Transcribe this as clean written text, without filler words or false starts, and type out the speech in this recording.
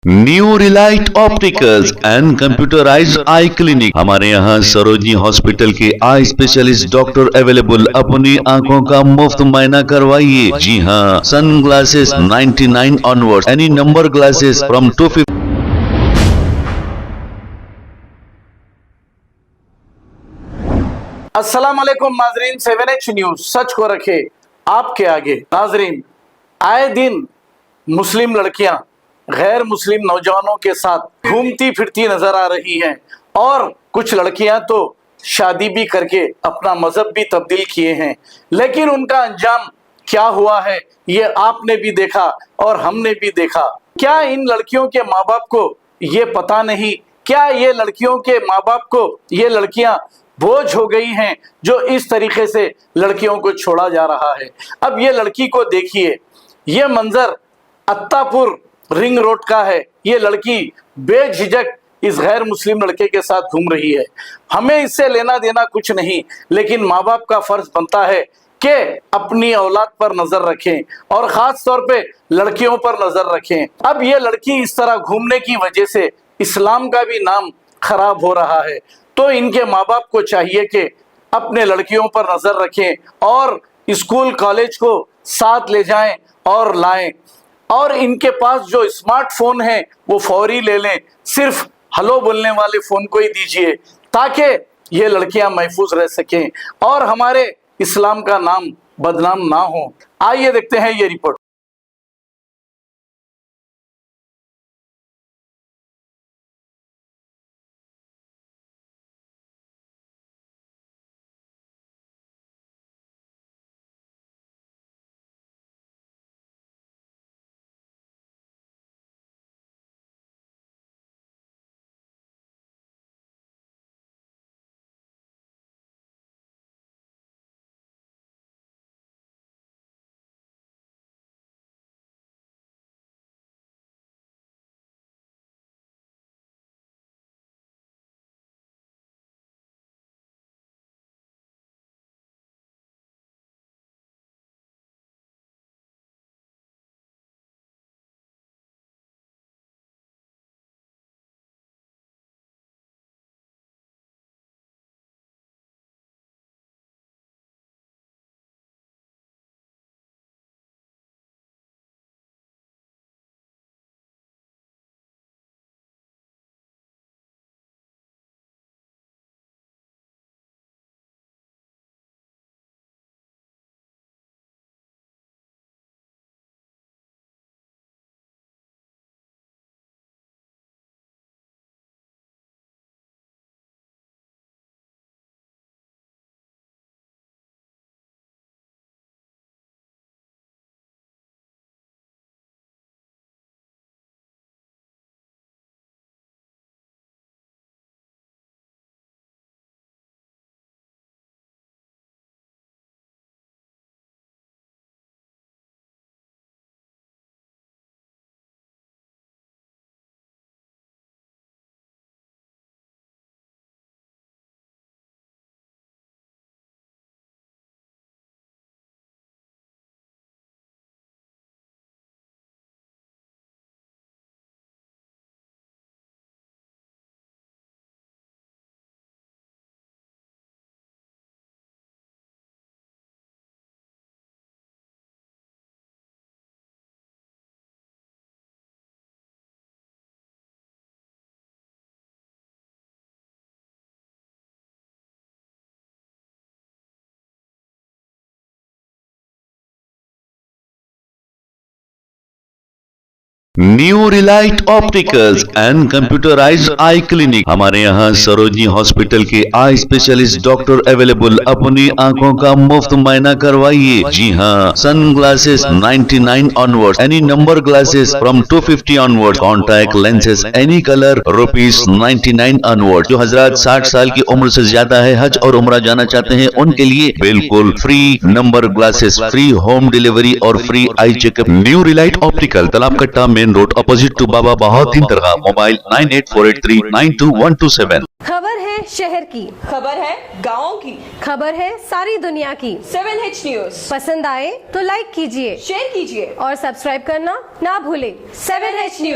New Relight opticals and computerised I clinic. हमारे यहाँ Sarojini hospital के आई स्पेशलिस्ट डॉक्टर अवेलेबल। अपनी आंखों का मुफ्त मायना करवाइए। जी हाँ, sun glasses 99 onward, any number glasses from 250। अस्सलाम वालेकुम नाजरीन, 7H न्यूज सच को रखे आपके आगे। नाजरीन, आए दिन मुस्लिम लड़कियां गैर मुस्लिम नौजवानों के साथ घूमती फिरती नजर आ रही हैं और कुछ लड़कियां तो शादी भी करके अपना मजहब भी तब्दील किए हैं। लेकिन उनका अंजाम क्या हुआ है ये आपने भी देखा और हमने भी देखा। क्या इन लड़कियों के माँ बाप को ये पता नहीं? क्या ये लड़कियों के माँ बाप को ये लड़कियां बोझ हो गई हैं जो इस तरीके से लड़कियों को छोड़ा जा रहा है? अब ये लड़की को देखिए, ये मंजर अत्तापुर रिंग रोड का है। ये लड़की बेझिझक इस गैर मुस्लिम लड़के के साथ घूम रही है। हमें इससे लेना देना कुछ नहीं, लेकिन माँ बाप का फर्ज बनता है कि अपनी औलाद पर नजर रखें और खास तौर पे लड़कियों पर नजर रखें। अब ये लड़की इस तरह घूमने की वजह से इस्लाम का भी नाम खराब हो रहा है, तो इनके माँ बाप को चाहिए कि अपने लड़कियों पर नजर रखें और स्कूल कॉलेज को साथ ले जाएं और लाएं, और इनके पास जो स्मार्टफोन है वो फौरी ले लें। सिर्फ हेलो बोलने वाले फोन को ही दीजिए ताकि ये लड़कियां महफूज रह सकें और हमारे इस्लाम का नाम बदनाम ना हो। आइए देखते हैं ये report. New Relight opticals and computerised I clinic. हमारे यहाँ सरोजनी हॉस्पिटल के आई स्पेशलिस्ट डॉक्टर अवेलेबल। अपनी आंखों का मुफ्त मायना करवाइए। जी हाँ, sun glasses 99 onward, any number glasses from 250 onward, contact lenses any colour ₹99 onward. जो हजरात 60 साल की उम्र से ज्यादा है, हज और उम्रा जाना चाहते हैं, उनके लिए बिल्कुल free number glasses, free home delivery और free eye checkup. New Relight optical, Talab Katta, main road, opposite to Baba Bahauddin दरगाह। मोबाइल 9848392127। खबर है शहर की, खबर है गाँव की, खबर है सारी दुनिया की। 7H न्यूज पसंद आए तो लाइक कीजिए, शेयर कीजिए और सब्सक्राइब करना ना भूले। 7H news.